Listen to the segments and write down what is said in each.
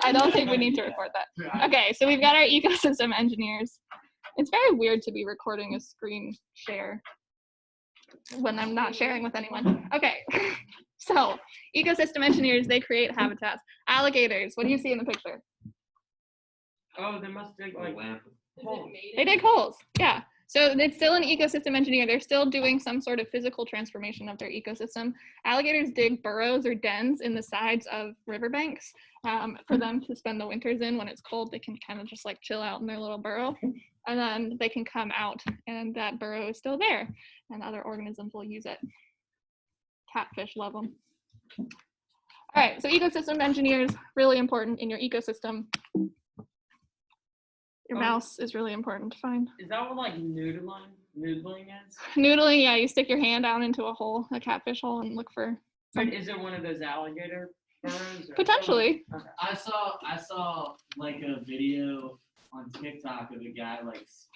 I don't think we need to record that. Okay, so we've got our ecosystem engineers. It's very weird to be recording a screen share when I'm not sharing with anyone. Okay, so ecosystem engineers, they create habitats. Alligators, what do you see in the picture? Oh, they must dig like holes. They dig holes, yeah. So it's still an ecosystem engineer. They're still doing some sort of physical transformation of their ecosystem. Alligators dig burrows or dens in the sides of riverbanks for them to spend the winters in. When it's cold, they can kind of just like chill out in their little burrow. And then they can come out and that burrow is still there and other organisms will use it. Catfish love them. All right, so ecosystem engineers, really important in your ecosystem. Your mouse is really important to find. Is that what like noodling is? Noodling, yeah, you stick your hand down into a hole, a catfish hole, and look for. But is it one of those alligator burrows? Potentially. Okay. I saw like a video on TikTok of a guy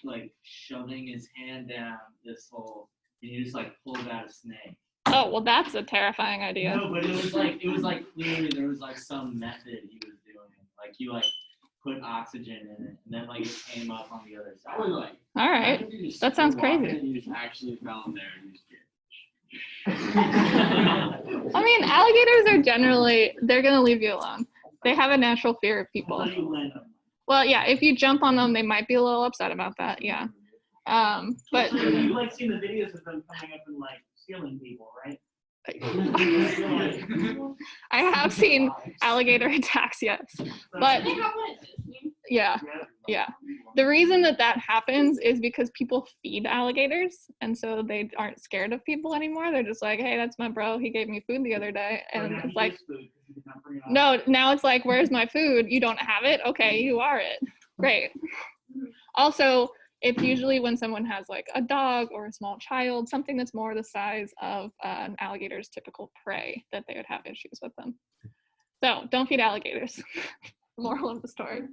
like shoving his hand down this hole, and he just like pulled out a snake. Oh well, that's a terrifying idea. No, but it was like clearly there was like some method he was doing. Like he like put oxygen in it, and then like it came up on the other side. I was like, all right, that sounds crazy. And you just actually fell in there and you just I mean, alligators are generally, they're gonna leave you alone. They have a natural fear of people. Well, yeah, if you jump on them, they might be a little upset about that, yeah. But you like seen the videos of them coming up and like stealing people, right? I have seen alligator attacks, yes, but yeah. The reason that happens is because people feed alligators, and so they aren't scared of people anymore. They're just like, hey, that's my bro. He gave me food the other day, and it's like, no, now it's like, where's my food? You don't have it? Okay, you are it. Great. Also, it's usually when someone has like a dog or a small child, something that's more the size of an alligator's typical prey, that they would have issues with them. So don't feed alligators. Moral of the story.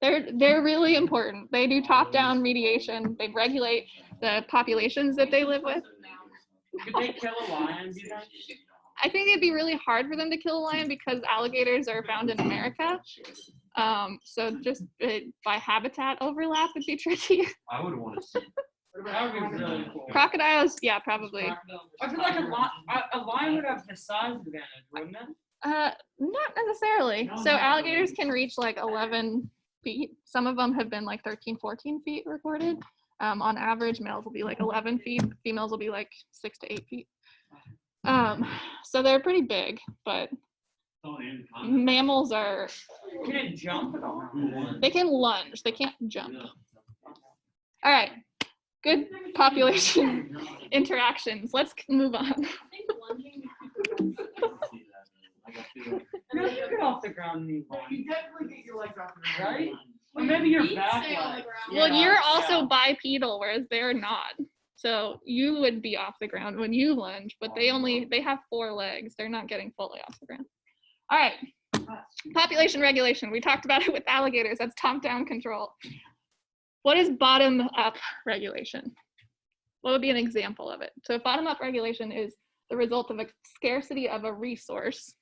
They're really important. They do top-down mediation. They regulate the populations that they live with. Could they kill a lion, do you think? I think it'd be really hard for them to kill a lion because alligators are found in America. So just by habitat overlap would be tricky. I would want to see. That would be really cool. Crocodiles, yeah, probably. I feel like a lion would have the size advantage, wouldn't it? Not necessarily. So alligators can reach like 11 feet. Some of them have been like 13, 14 feet recorded. On average, males will be like 11 feet. Females will be like 6 to 8 feet. So they're pretty big, but mammals are. Can it jump at all? They can lunge. They can't jump. All right. Good population interactions. Let's move on. No, you get off the ground and you You definitely get your legs off the ground. right? Or maybe your back leg. Well, Yeah, you're also yeah. bipedal, whereas they're not. So you would be off the ground when you lunge, but they have 4 legs. They're not getting fully off the ground. All right. Population regulation. We talked about it with alligators. That's top-down control. What is bottom-up regulation? What would be an example of it? So if bottom-up regulation is the result of a scarcity of a resource,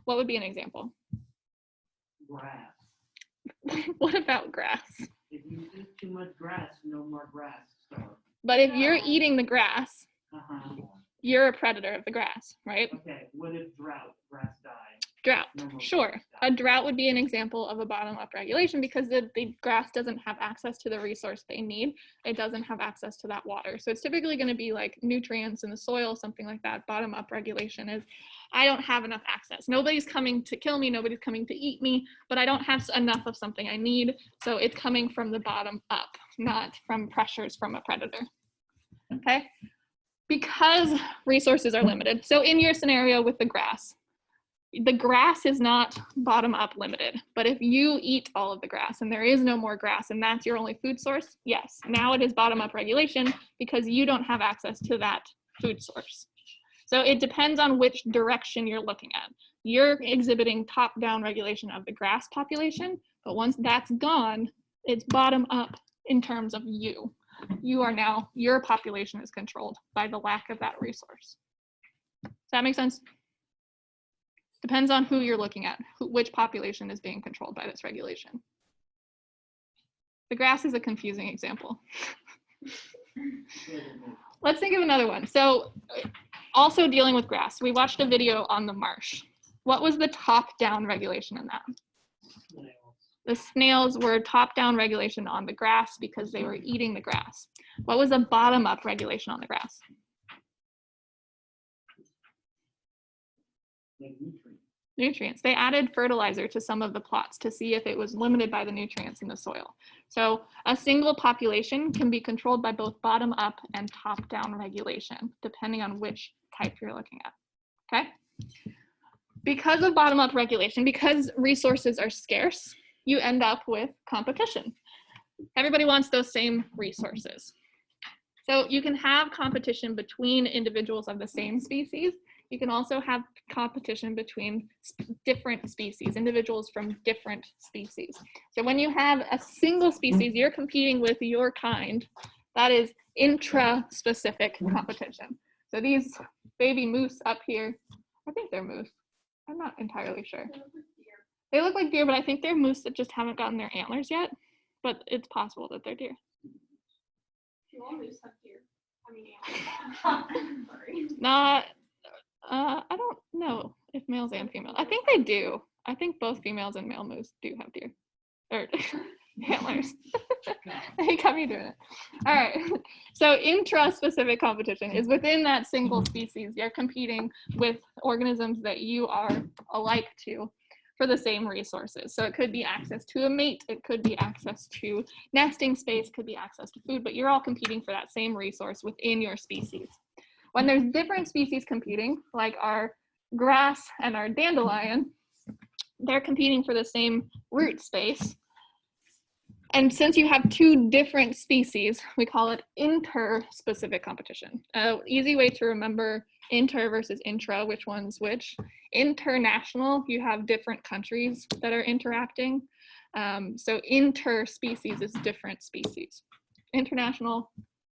what would be an example? Grass. What about grass? If you eat too much grass, no more grass. So. But if you're eating the grass, Uh-huh. you're a predator of the grass, right? Okay, what if drought? Grass died. Drought, No more sure. grass A died. drought would be an example of a bottom-up regulation because the grass doesn't have access to the resource they need. It doesn't have access to that water. So it's typically going to be like nutrients in the soil, something like that. Bottom-up regulation is, I don't have enough access. Nobody's coming to kill me. Nobody's coming to eat me, but I don't have enough of something I need. So it's coming from the bottom up, not from pressures from a predator. Okay? Because resources are limited. So in your scenario with the grass is not bottom up limited, but if you eat all of the grass and there is no more grass and that's your only food source, yes, now it is bottom up regulation because you don't have access to that food source. So it depends on which direction you're looking at. You're exhibiting top down regulation of the grass population, but once that's gone, it's bottom up in terms of you. You are now, your population is controlled by the lack of that resource. Does that make sense? Depends on who you're looking at, which population is being controlled by this regulation. The grass is a confusing example. Let's think of another one. So also dealing with grass, we watched a video on the marsh. What was the top-down regulation in that? The snails were top-down regulation on the grass because they were eating the grass. What was a bottom-up regulation on the grass? Nutrients. They added fertilizer to some of the plots to see if it was limited by the nutrients in the soil. So a single population can be controlled by both bottom-up and top-down regulation, depending on which type you're looking at, okay? Because of bottom-up regulation, because resources are scarce, you end up with competition. Everybody wants those same resources. So you can have competition between individuals of the same species. You can also have competition between different species, individuals from different species. So when you have a single species, you're competing with your kind. That is intra-specific competition. So these baby moose up here, I think they're moose. I'm not entirely sure. They look like deer, but I think they're moose that just haven't gotten their antlers yet. But it's possible that they're deer. All moose have deer. I mean, sorry. Not, I don't know if males and females. I think they do. I think both females and male moose do have deer. Or antlers. Hey, come you doing it. All right. So intra-specific competition is within that single species. You're competing with organisms that you are alike to for the same resources. So it could be access to a mate, it could be access to nesting space, could be access to food, but you're all competing for that same resource within your species. When there's different species competing, like our grass and our dandelion, they're competing for the same root space. And since you have two different species, we call it inter-specific competition. Easy way to remember inter versus intra, which one's which. International, you have different countries that are interacting. So inter-species is different species. International,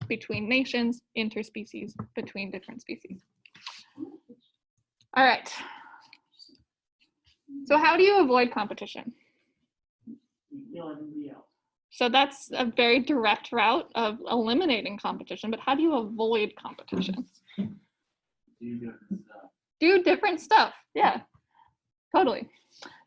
between nations, interspecies, between different species. All right. So how do you avoid competition? So that's a very direct route of eliminating competition, but how do you avoid competition? Do different stuff, yeah, totally.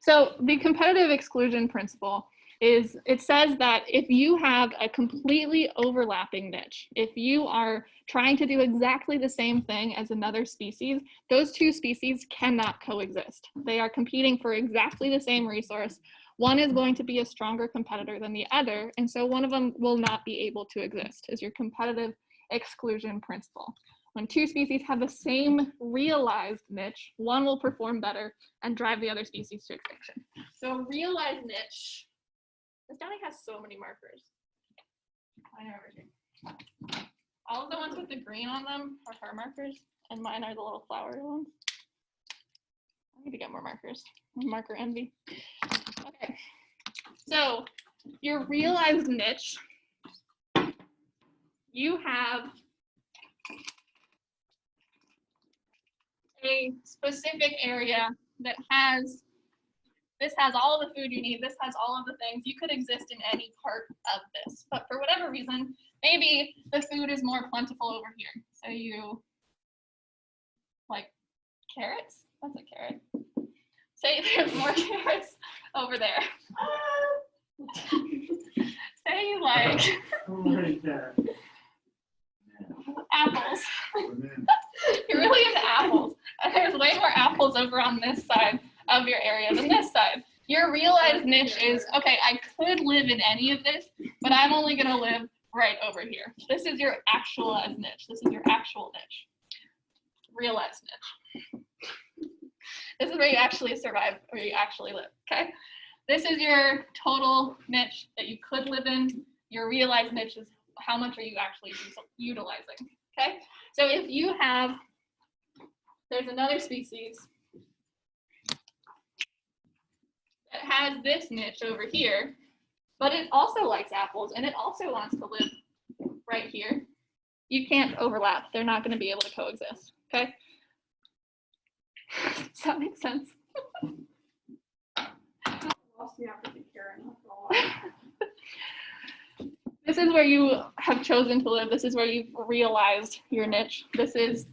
So the competitive exclusion principle is, it says that if you have a completely overlapping niche, if you are trying to do exactly the same thing as another species, those two species cannot coexist. They are competing for exactly the same resource. One is going to be a stronger competitor than the other, and so one of them will not be able to exist, is your competitive exclusion principle. When two species have the same realized niche, one will perform better and drive the other species to extinction. So realized niche, this Donnie has so many markers. Mine are over here. All of the ones with the green on them are her markers, and mine are the little flowery ones. I need to get more markers. Marker envy. Okay, so your realized niche, you have a specific area that has, this has all the food you need, this has all of the things. You could exist in any part of this, but for whatever reason, maybe the food is more plentiful over here. So you like carrots? That's a carrot. Say there's more carrots over there. Say you like apples. You're really into apples. And there's way more apples over on this side of your area than this side. Your realized niche is, okay, I could live in any of this, but I'm only gonna live right over here. This is your actualized niche. This is your actual niche. Realized niche. This is where you actually survive, where you actually live, okay? This is your total niche that you could live in. Your realized niche is how much are you actually utilizing, okay? So if you have, there's another species that has this niche over here, but it also likes apples and it also wants to live right here. You can't overlap. They're not going to be able to coexist, okay? Does that make sense? Lost me after the Karen, not gonna lie. This is where you have chosen to live. This is where you've realized your niche. This is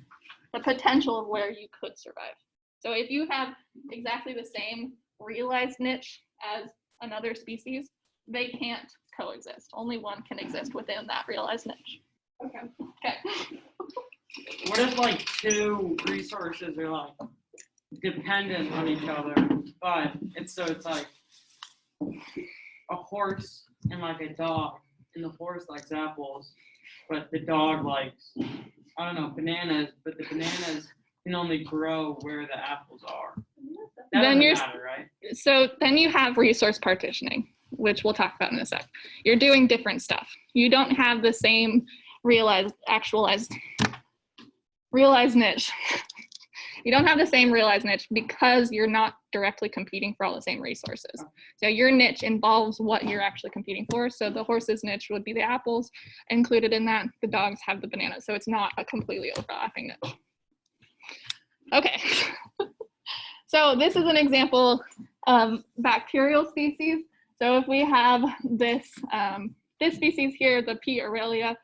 the potential of where you could survive. So if you have exactly the same realized niche as another species, they can't coexist. Only one can exist within that realized niche. Okay. Okay. What if like two resources are like dependent on each other, but it's like a horse and like a dog, and the horse likes apples, but the dog likes, I don't know, bananas, but the bananas can only grow where the apples are. That Then doesn't you're- matter, right? So then you have resource partitioning, which we'll talk about in a sec. You're doing different stuff. You don't have the same realized niche. You don't have the same realized niche because you're not directly competing for all the same resources. So your niche involves what you're actually competing for. So the horse's niche would be the apples. Included in that, the dogs have the bananas. So it's not a completely overlapping niche. Okay. So this is an example of bacterial species. So if we have this, this species here, the P. aurelia,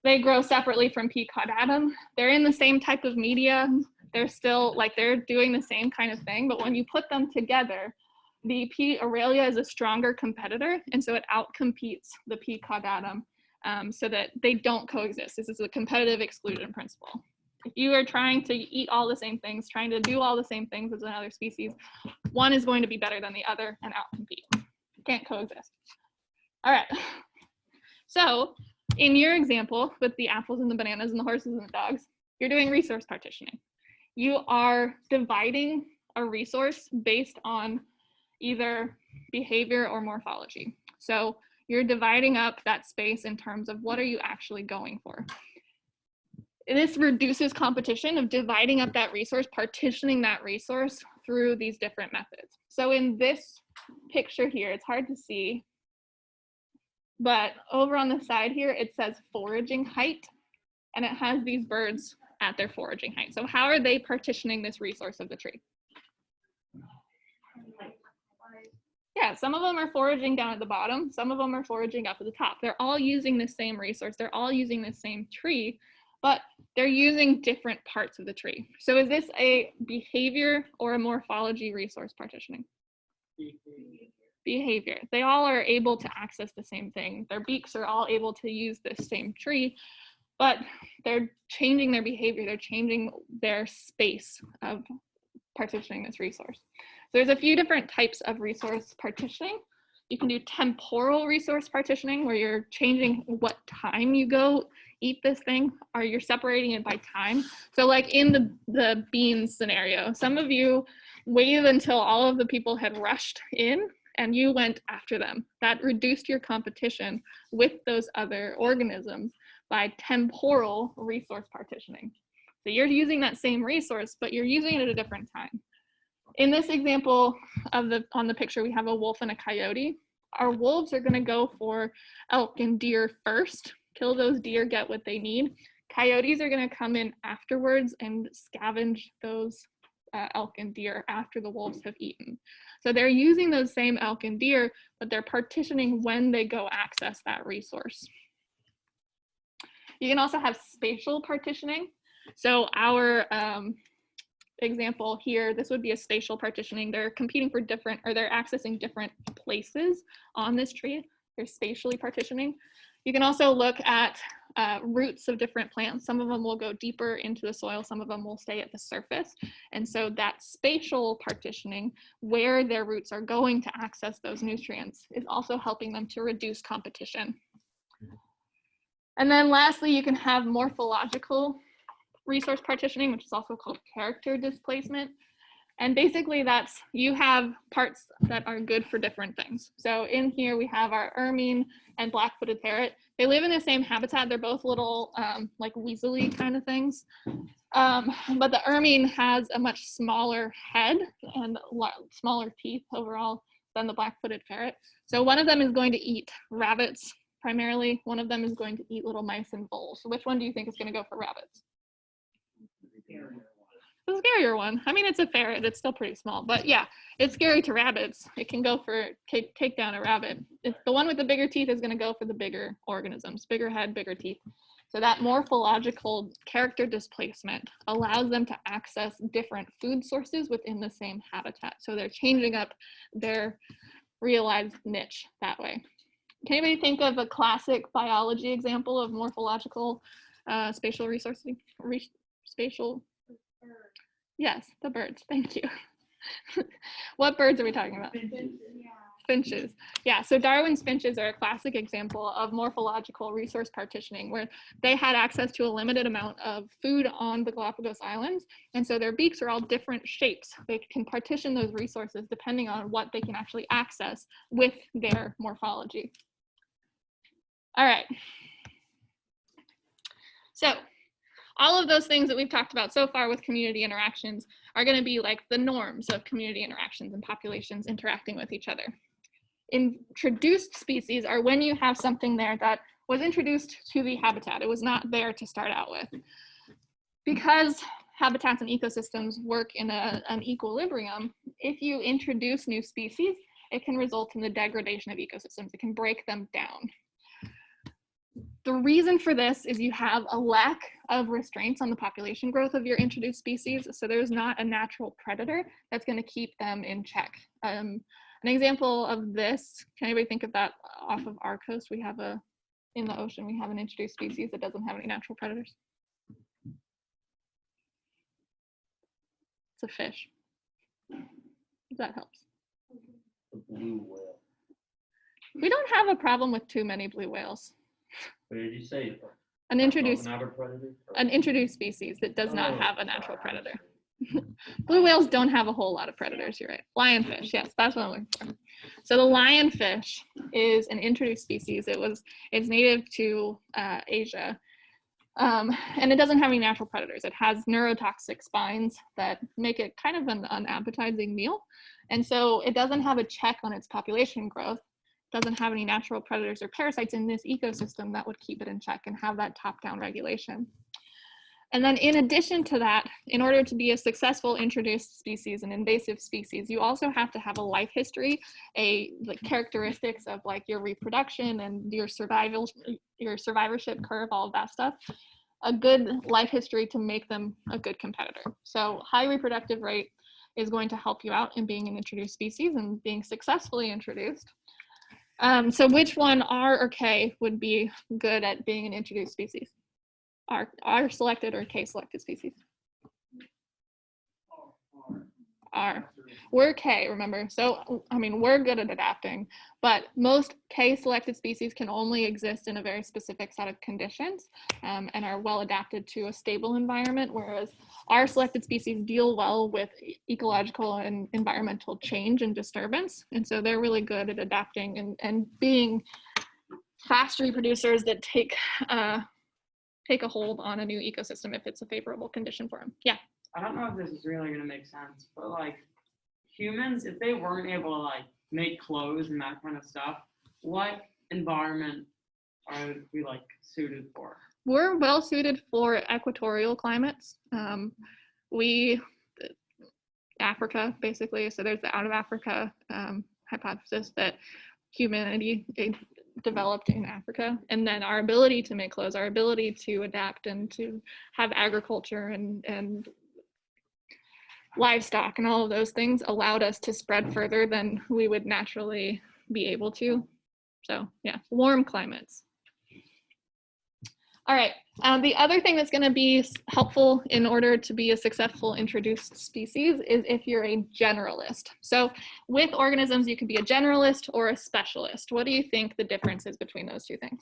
they grow separately from P. caudatum. They're in the same type of media. They're still like, they're doing the same kind of thing, but when you put them together, the P. aurelia is a stronger competitor, and so it outcompetes the P. caudatum so that they don't coexist. This is a competitive exclusion principle. If you are trying to eat all the same things, trying to do all the same things as another species, one is going to be better than the other and outcompete. Can't coexist. All right. So in your example with the apples and the bananas and the horses and the dogs, you're doing resource partitioning. You are dividing a resource based on either behavior or morphology. So you're dividing up that space in terms of what are you actually going for. This reduces competition of dividing up that resource, partitioning that resource through these different methods. So in this picture here, it's hard to see, but over on the side here, it says foraging height, and it has these birds at their foraging height. So how are they partitioning this resource of the tree? Yeah, some of them are foraging down at the bottom. Some of them are foraging up at the top. They're all using the same resource. They're all using the same tree, but they're using different parts of the tree. So is this a behavior or a morphology resource partitioning? Behavior. They all are able to access the same thing. Their beaks are all able to use this same tree, but they're changing their behavior. They're changing their space of partitioning this resource. So there's a few different types of resource partitioning. You can do temporal resource partitioning, where you're changing what time you go eat this thing, or you're separating it by time. So like in the beans scenario, some of you waited until all of the people had rushed in and you went after them. That reduced your competition with those other organisms by temporal resource partitioning. So you're using that same resource, but you're using it at a different time. In this example of on the picture, we have a wolf and a coyote. Our wolves are going to go for elk and deer first, kill those deer, get what they need. Coyotes are going to come in afterwards and scavenge those elk and deer after the wolves have eaten. So they're using those same elk and deer, but they're partitioning when they go access that resource. You can also have spatial partitioning. So our example here, this would be a spatial partitioning. They're competing for different, or they're accessing different places on this tree. They're spatially partitioning. You can also look at roots of different plants. Some of them will go deeper into the soil, some of them will stay at the surface. And so that spatial partitioning, where their roots are going to access those nutrients, is also helping them to reduce competition. And then lastly, you can have morphological resource partitioning, which is also called character displacement. And basically that's, you have parts that are good for different things. So in here we have our ermine and black-footed parrot. They live in the same habitat. They're both little like weaselly kind of things. But the ermine has a much smaller head and smaller teeth overall than the black-footed parrot. So one of them is going to eat rabbits primarily. One of them is going to eat little mice and voles. So which one do you think is going to go for rabbits? The scarier one. I mean, it's a ferret. It's still pretty small, but yeah, it's scary to rabbits. It can go for take down a rabbit. If the one with the bigger teeth is going to go for the bigger organisms, bigger head, bigger teeth. So that morphological character displacement allows them to access different food sources within the same habitat. So they're changing up their realized niche that way. Can anybody think of a classic biology example of morphological spatial resourcing? Spatial. Yes, the birds. Thank you. What birds are we talking about? Finches. Yeah, so Darwin's finches are a classic example of morphological resource partitioning, where they had access to a limited amount of food on the Galapagos Islands, and so their beaks are all different shapes. They can partition those resources depending on what they can actually access with their morphology. All right. So all of those things that we've talked about so far with community interactions are going to be like the norms of community interactions and populations interacting with each other. Introduced species are when you have something there that was introduced to the habitat. It was not there to start out with. Because habitats and ecosystems work in an equilibrium, if you introduce new species, it can result in the degradation of ecosystems. It can break them down. The reason for this is you have a lack of restraints on the population growth of your introduced species, so there's not a natural predator that's going to keep them in check. An example of this, can anybody think of that off of our coast? We have in the ocean, we have an introduced species that doesn't have any natural predators. It's a fish. If that helps. The blue whale. We don't have a problem with too many blue whales. What did you say? An introduced species that does not have a natural predator. Blue whales don't have a whole lot of predators, you're right. Lionfish, yes, that's what I'm looking for. So the lionfish is an introduced species. It's native to Asia. And it doesn't have any natural predators. It has neurotoxic spines that make it kind of an unappetizing meal. And so it doesn't have a check on its population growth, doesn't have any natural predators or parasites in this ecosystem that would keep it in check and have that top-down regulation. And then in addition to that, in order to be a successful introduced species and invasive species, you also have to have a life history, like characteristics of like your reproduction and your survivorship curve, all of that stuff, a good life history to make them a good competitor. So high reproductive rate is going to help you out in being an introduced species and being successfully introduced. So which one, R or K, would be good at being an introduced species? R selected or K selected species? R. We're K, remember. So, I mean, we're good at adapting, but most K selected species can only exist in a very specific set of conditions and are well adapted to a stable environment, whereas R selected species deal well with ecological and environmental change and disturbance. And so they're really good at adapting and being fast reproducers that take a hold on a new ecosystem if it's a favorable condition for them. Yeah. I don't know if this is really gonna make sense, but like humans, if they weren't able to like make clothes and that kind of stuff, what environment are we like suited for? We're well suited for equatorial climates. Africa, basically. So there's the out of Africa hypothesis that humanity developed in Africa, and then our ability to make clothes, our ability to adapt and to have agriculture and livestock and all of those things allowed us to spread further than we would naturally be able to. So yeah, warm climates. All right, the other thing that's going to be helpful in order to be a successful introduced species is if you're a generalist. So with organisms, you can be a generalist or a specialist. What do you think the difference is between those two things?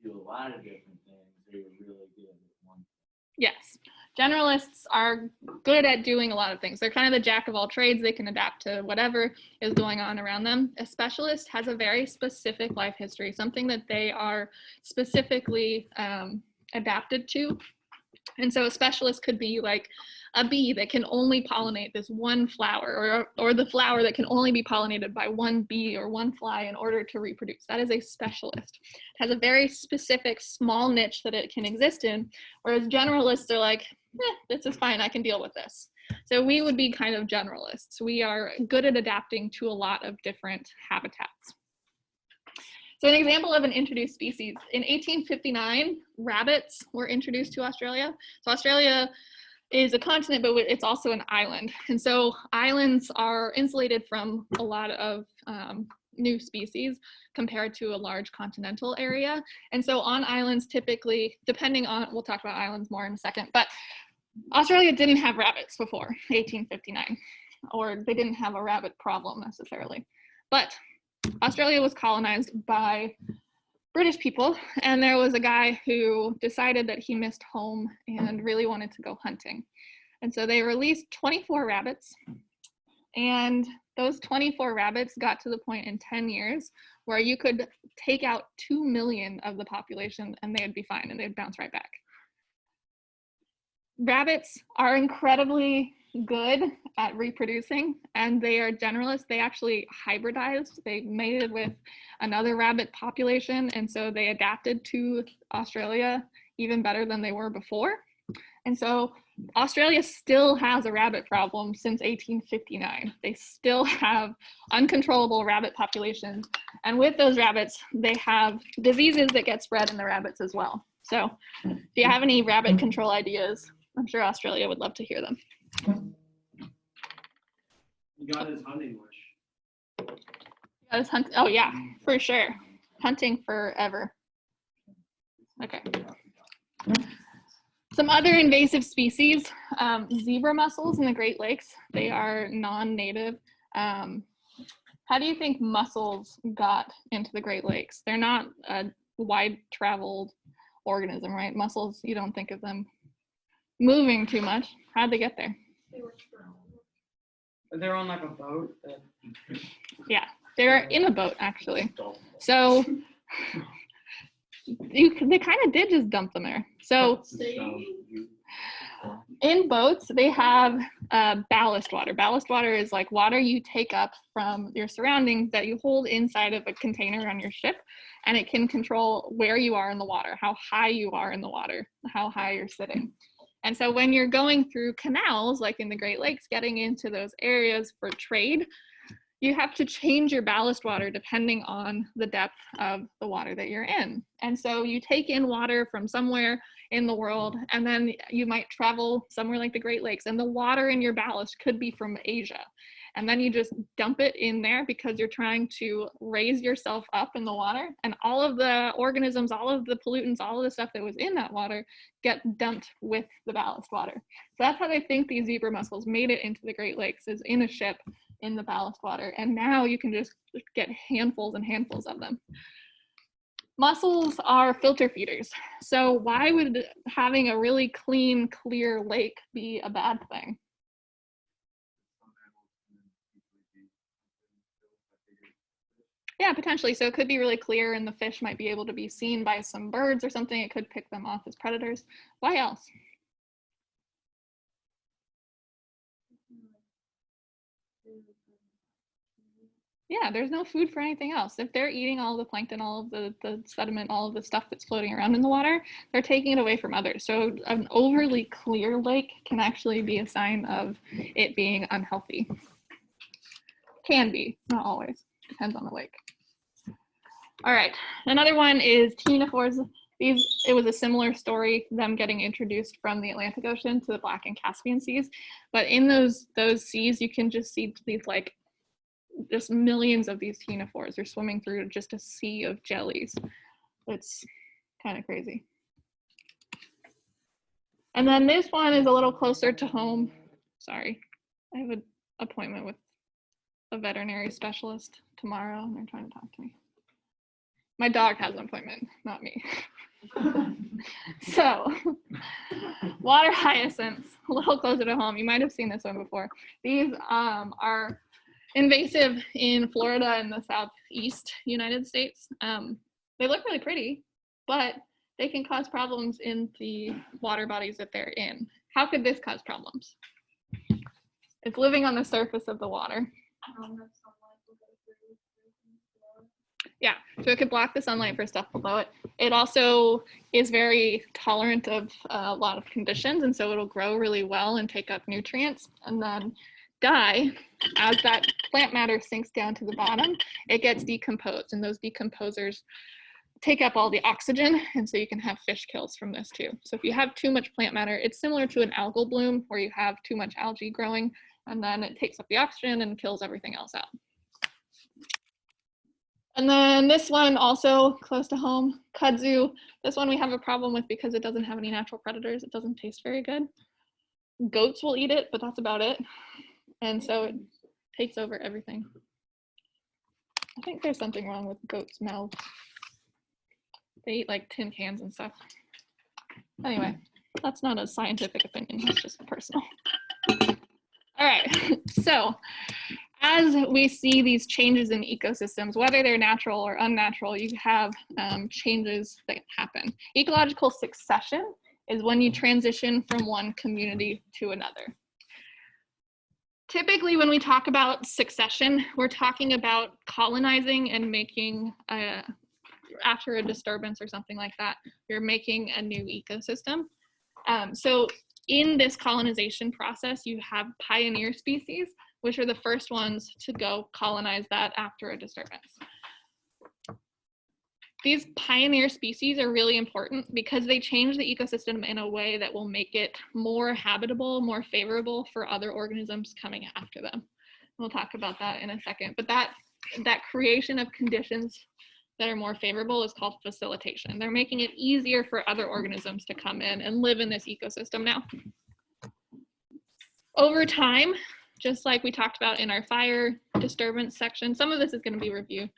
Do a lot of different things. They're really good at one. Yes, generalists are good at doing a lot of things. They're kind of the jack of all trades. They can adapt to whatever is going on around them. A specialist has a very specific life history, something that they are specifically adapted to. And so a specialist could be like a bee that can only pollinate this one flower, or the flower that can only be pollinated by one bee or one fly in order to reproduce. That is a specialist. It has a very specific small niche that it can exist in, whereas generalists are like, this is fine, I can deal with this. So we would be kind of generalists. We are good at adapting to a lot of different habitats. So an example of an introduced species, in 1859, rabbits were introduced to Australia. So Australia is a continent, but it's also an island. And so islands are insulated from a lot of new species compared to a large continental area. And so on islands, typically, depending on, we'll talk about islands more in a second, but Australia didn't have rabbits before 1859, or they didn't have a rabbit problem necessarily. But Australia was colonized by British people, and there was a guy who decided that he missed home and really wanted to go hunting. And so they released 24 rabbits, and those 24 rabbits got to the point in 10 years where you could take out 2 million of the population and they'd be fine and they'd bounce right back. Rabbits are incredibly good at reproducing, and they are generalists. They actually hybridized. They mated with another rabbit population, and so they adapted to Australia even better than they were before. And so Australia still has a rabbit problem since 1859. They still have uncontrollable rabbit populations, and with those rabbits, they have diseases that get spread in the rabbits as well. So if you have any rabbit control ideas, I'm sure Australia would love to hear them. You got his hunting wish. Got his hunt. Oh yeah, for sure. Hunting forever. Okay. Some other invasive species, zebra mussels in the Great Lakes. They are non-native. How do you think mussels got into the Great Lakes? They're not a wide-traveled organism, right? Mussels, you don't think of them moving too much. How'd they get there? They're on like a boat. Yeah, they're in a boat actually. So they kind of did just dump them there. So in boats, they have ballast water. Ballast water is like water you take up from your surroundings that you hold inside of a container on your ship, and it can control where you are in the water, how high you are in the water, how high you're sitting. And so when you're going through canals, like in the Great Lakes, getting into those areas for trade, you have to change your ballast water depending on the depth of the water that you're in. And so you take in water from somewhere in the world, and then you might travel somewhere like the Great Lakes, and the water in your ballast could be from Asia. And then you just dump it in there because you're trying to raise yourself up in the water, and all of the organisms, all of the pollutants, all of the stuff that was in that water get dumped with the ballast water. So that's how they think these zebra mussels made it into the Great Lakes, is in a ship in the ballast water. And now you can just get handfuls and handfuls of them. Mussels are filter feeders. So why would having a really clean, clear lake be a bad thing? Yeah, potentially. So it could be really clear and the fish might be able to be seen by some birds or something. It could pick them off as predators. Why else? Yeah, there's no food for anything else. If they're eating all of the plankton, all of the sediment, all of the stuff that's floating around in the water, they're taking it away from others. So an overly clear lake can actually be a sign of it being unhealthy. Can be, not always. Depends on the lake. All right, another one is ctenophores. It was a similar story, them getting introduced from the Atlantic Ocean to the Black and Caspian seas. But in those seas, you can just see these like just millions of these ctenophores are swimming through just a sea of jellies. It's kind of crazy. And then this one is a little closer to home. Sorry, I have an appointment with a veterinary specialist tomorrow and they're trying to talk to me. My dog has an appointment, not me. So, water hyacinths, a little closer to home. You might have seen this one before. These are invasive in Florida and the southeast United States. They look really pretty, but they can cause problems in the water bodies that they're in. How could this cause problems? It's living on the surface of the water. Yeah, so it could block the sunlight for stuff below it. It also is very tolerant of a lot of conditions, and so it'll grow really well and take up nutrients and then die. As that plant matter sinks down to the bottom, it gets decomposed, and those decomposers take up all the oxygen, and so you can have fish kills from this too. So if you have too much plant matter, it's similar to an algal bloom where you have too much algae growing, and then it takes up the oxygen and kills everything else out. And then this one also close to home, kudzu. This one we have a problem with because it doesn't have any natural predators. It doesn't taste very good. Goats will eat it, but that's about it. And so it takes over everything. I think there's something wrong with goats' mouths. They eat like tin cans and stuff. Anyway, that's not a scientific opinion, it's just personal. All right, so as we see these changes in ecosystems, whether they're natural or unnatural, you have changes that happen. Ecological succession is when you transition from one community to another. Typically, when we talk about succession, we're talking about colonizing and making, after a disturbance or something like that, you're making a new ecosystem. So in this colonization process, you have pioneer species, which are the first ones to go colonize that after a disturbance. These pioneer species are really important because they change the ecosystem in a way that will make it more habitable, more favorable for other organisms coming after them. We'll talk about that in a second, but that creation of conditions that are more favorable is called facilitation. They're making it easier for other organisms to come in and live in this ecosystem now. Over time, just like we talked about in our fire disturbance section, some of this is going to be review.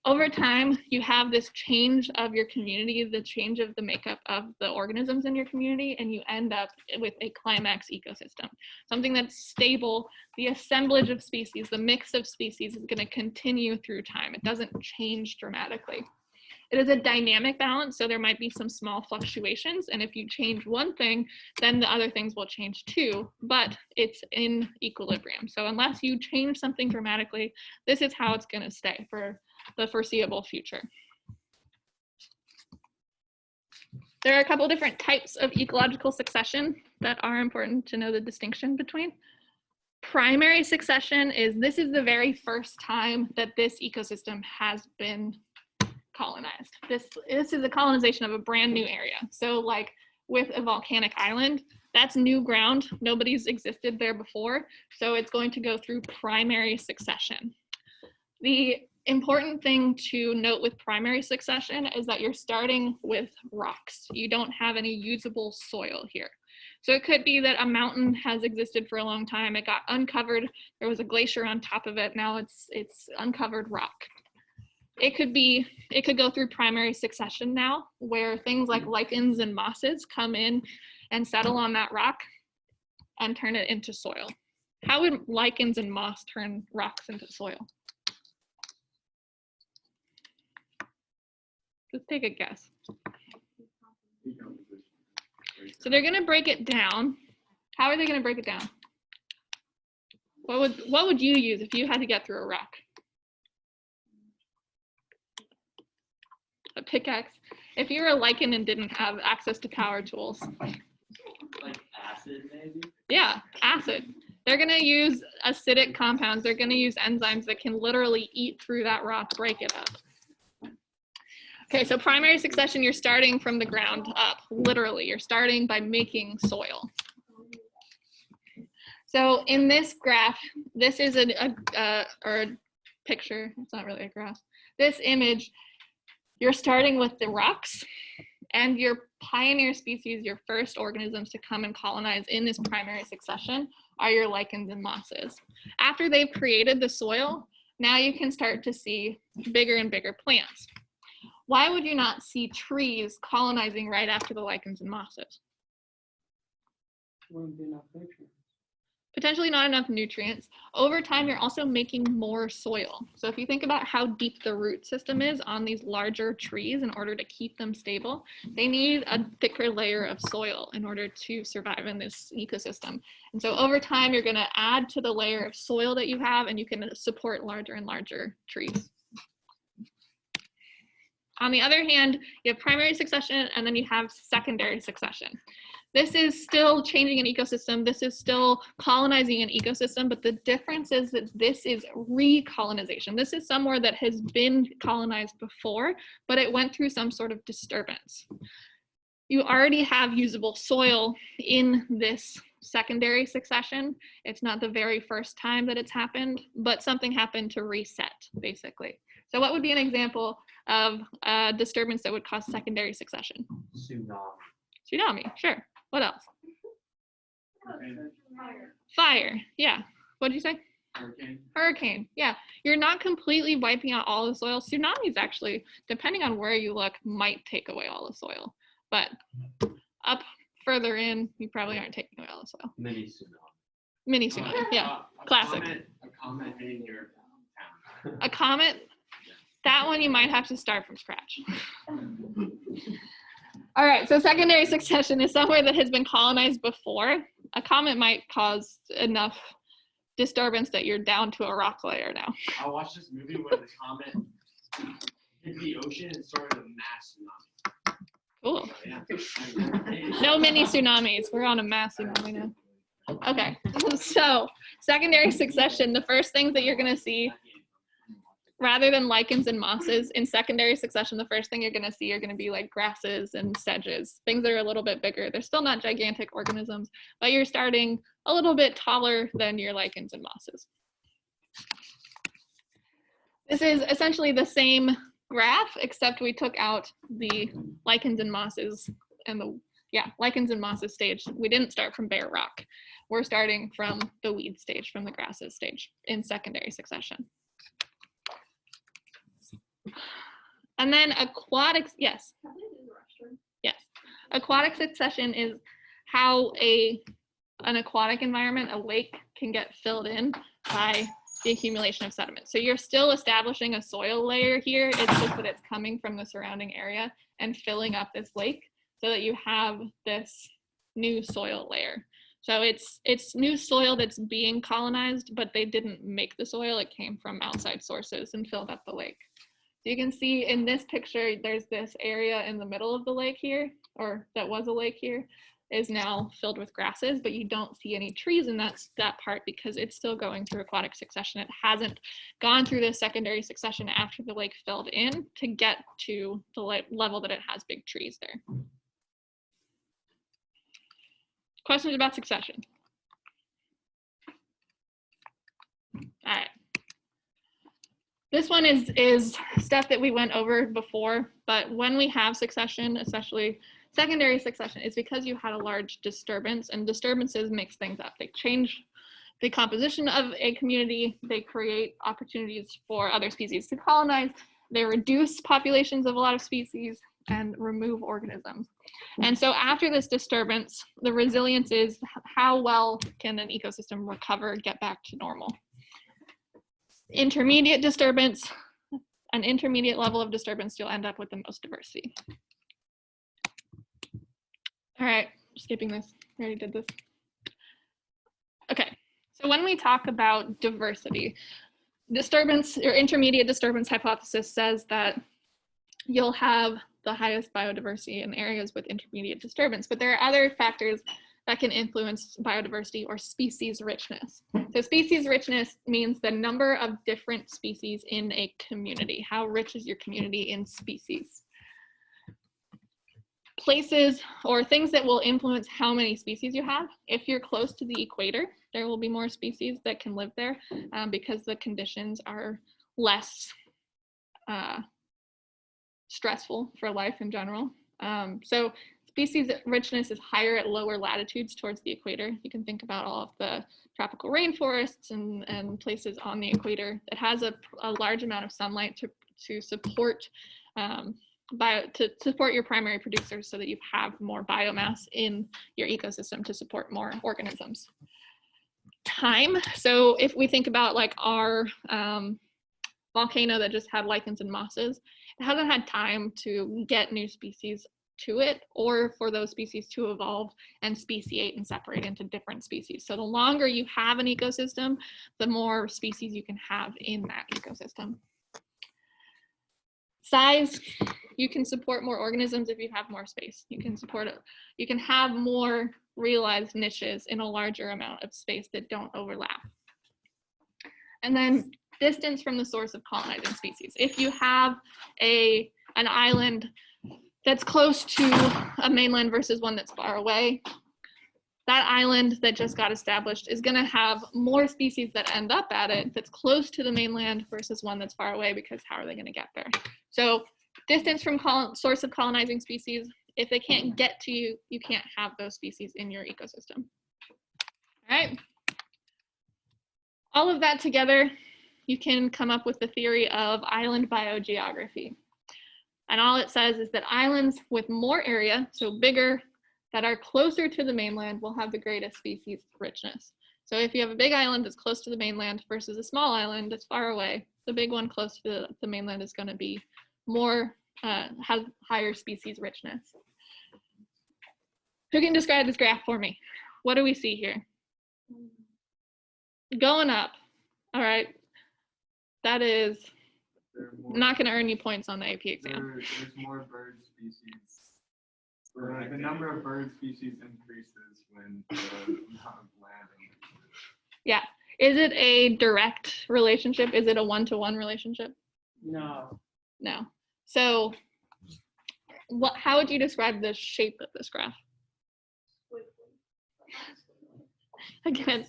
Over time, you have this change of your community, the change of the makeup of the organisms in your community, and you end up with a climax ecosystem, something that's stable. The assemblage of species, the mix of species is going to continue through time. It doesn't change dramatically. It is a dynamic balance, so there might be some small fluctuations, and if you change one thing, then the other things will change too, but it's in equilibrium. So unless you change something dramatically, this is how it's going to stay for the foreseeable future. There are a couple different types of ecological succession that are important to know the distinction between. Primary succession is, this is the very first time that this ecosystem has been colonized. This is a colonization of a brand new area. So like with a volcanic island, that's new ground. Nobody's existed there before. So it's going to go through primary succession. The important thing to note with primary succession is that you're starting with rocks. You don't have any usable soil here. So it could be that a mountain has existed for a long time. It got uncovered. There was a glacier on top of it. Now it's uncovered rock. It could go through primary succession now, where things like lichens and mosses come in and settle on that rock and turn it into soil. How would lichens and moss turn rocks into soil? Just take a guess. So they're going to break it down. How are they going to break it down? What would you use if you had to get through a rock? A pickaxe. If you were a lichen and didn't have access to power tools. Like acid, maybe? Yeah, acid. They're going to use acidic compounds. They're going to use enzymes that can literally eat through that rock, break it up. Okay, so primary succession, you're starting from the ground up, literally. You're starting by making soil. So in this graph, this is a picture. It's not really a graph. This image, you're starting with the rocks, and your pioneer species, your first organisms to come and colonize in this primary succession are your lichens and mosses. After they've created the soil, now you can start to see bigger and bigger plants. Why would you not see trees colonizing right after the lichens and mosses? Wouldn't be enough nutrients. potentially not enough nutrients. Over time, you're also making more soil. So if you think about how deep the root system is on these larger trees, in order to keep them stable, they need a thicker layer of soil in order to survive in this ecosystem. And so over time, you're going to add to the layer of soil that you have, and you can support larger and larger trees. On the other hand, you have primary succession, and then you have secondary succession. This is still changing an ecosystem. This is still colonizing an ecosystem, but the difference is that this is recolonization. This is somewhere that has been colonized before, but it went through some sort of disturbance. You already have usable soil in this secondary succession. It's not the very first time that it's happened, but something happened to reset, basically. So what would be an example of a disturbance that would cause secondary succession? Tsunami. Tsunami, sure. What else? Fire. Fire, yeah. What did you say? Hurricane. Hurricane, yeah. You're not completely wiping out all the soil. Tsunamis actually, depending on where you look, might take away all the soil. But up further in, you probably aren't taking away all the soil. Mini tsunami. Mini tsunami, yeah. Classic. A comet hitting your town. A comet, that one you might have to start from scratch. All right, so secondary succession is somewhere that has been colonized before. A comet might cause enough disturbance that you're down to a rock layer now. I watched this movie where the comet hit the ocean and started a mass tsunami. Cool. So, yeah. No mini tsunamis. We're on a mass tsunami now. Okay, so secondary succession, the first things that you're going to see, rather than lichens and mosses, in secondary succession, the first thing you're going to see are going to be like grasses and sedges, things that are a little bit bigger. They're still not gigantic organisms, but you're starting a little bit taller than your lichens and mosses. This is essentially the same graph, except we took out the lichens and mosses and the lichens and mosses stage. We didn't start from bare rock. We're starting from the weed stage, from the grasses stage in secondary succession. And then aquatic, yes. Yes. Aquatic succession is how an aquatic environment, a lake, can get filled in by the accumulation of sediment. So you're still establishing a soil layer here. It's just that it's coming from the surrounding area and filling up this lake so that you have this new soil layer. So it's new soil that's being colonized, but they didn't make the soil. It came from outside sources and filled up the lake. So you can see in this picture, there's this area in the middle of the lake here, or that was a lake here, is now filled with grasses, but you don't see any trees in that part because it's still going through aquatic succession. It hasn't gone through this secondary succession after the lake filled in to get to the level that it has big trees there. Questions about succession? All right. This one is stuff that we went over before, but when we have succession, especially secondary succession, it's because you had a large disturbance, and disturbances mix things up. They change the composition of a community, they create opportunities for other species to colonize, they reduce populations of a lot of species, and remove organisms. And so after this disturbance, the resilience is how well can an ecosystem recover, get back to normal. Intermediate disturbance, an intermediate level of disturbance, you'll end up with the most diversity. All right, skipping this, we already did this. Okay, so when we talk about diversity, disturbance or intermediate disturbance hypothesis says that you'll have the highest biodiversity in areas with intermediate disturbance, but there are other factors that can influence biodiversity or species richness. So species richness means the number of different species in a community. How rich is your community in species? Places or things that will influence how many species you have. If you're close to the equator, there will be more species that can live there because the conditions are less stressful for life in general. So species richness is higher at lower latitudes towards the equator. You can think about all of the tropical rainforests and places on the equator that has a large amount of sunlight to support support your primary producers so that you have more biomass in your ecosystem to support more organisms. time. So if we think about like our volcano that just had lichens and mosses, it hasn't had time to get new species to it or for those species to evolve and speciate and separate into different species. So the longer you have an ecosystem, the more species you can have in that ecosystem. Size, you can support more organisms if you have more space. You can have more realized niches in a larger amount of space that don't overlap. And then distance from the source of colonizing species. If you have an island that's close to a mainland versus one that's far away, that island that just got established is going to have more species that end up at it that's close to the mainland versus one that's far away, because how are they going to get there? So distance from source of colonizing species, if they can't get to you, you can't have those species in your ecosystem. All right. All of that together, you can come up with the theory of island biogeography. And all it says is that islands with more area, so bigger, that are closer to the mainland will have the greatest species richness. So if you have a big island that's close to the mainland versus a small island that's far away, the big one close to the mainland is going to be more, has higher species richness. Who can describe this graph for me? What do we see here? Going up. All right. That is not going to earn you points on the AP exam. There's more bird species. The number of bird species increases when the amount of land increases. Yeah. Is it a direct relationship? Is it a one-to-one relationship? No. No. So how would you describe the shape of this graph? Again,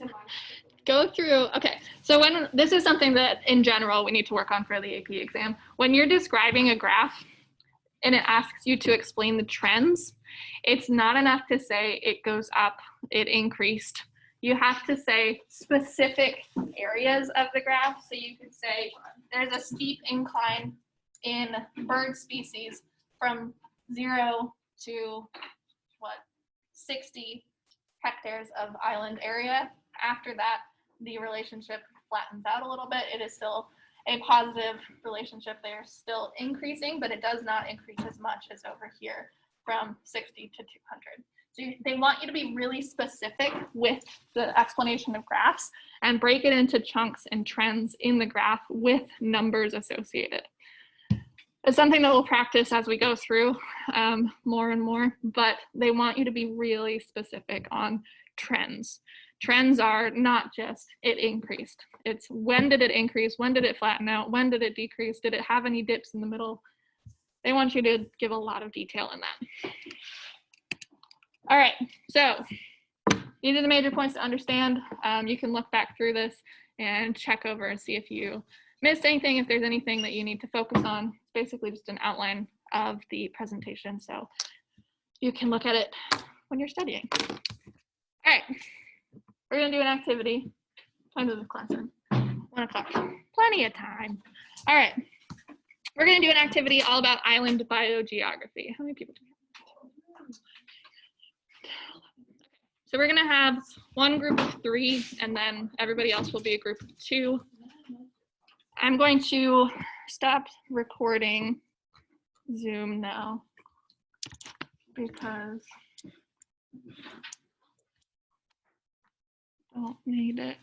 go through, okay, so when this is something that in general we need to work on for the AP exam. When you're describing a graph and it asks you to explain the trends, it's not enough to say it goes up, it increased. You have to say specific areas of the graph. So you could say there's a steep incline in bird species from 0 to 60 hectares of island area. After that, the relationship flattens out a little bit. It is still a positive relationship. They are still increasing, but it does not increase as much as over here from 60 to 200. So they want you to be really specific with the explanation of graphs and break it into chunks and trends in the graph with numbers associated. It's something that we'll practice as we go through more and more, but they want you to be really specific on trends. Trends are not just it increased. It's when did it increase? When did it flatten out? When did it decrease? Did it have any dips in the middle? They want you to give a lot of detail in that. All right, so these are the major points to understand. You can look back through this and check over and see if you missed anything, if there's anything that you need to focus on. It's basically just an outline of the presentation, so you can look at it when you're studying. All right, we're gonna do an activity. Time of the classroom, 1 o'clock, plenty of time. All right, we're gonna do an activity all about island biogeography. How many people do we have? So we're gonna have one group of 3, and then everybody else will be a group of 2. I'm going to stop recording Zoom now because I don't need it.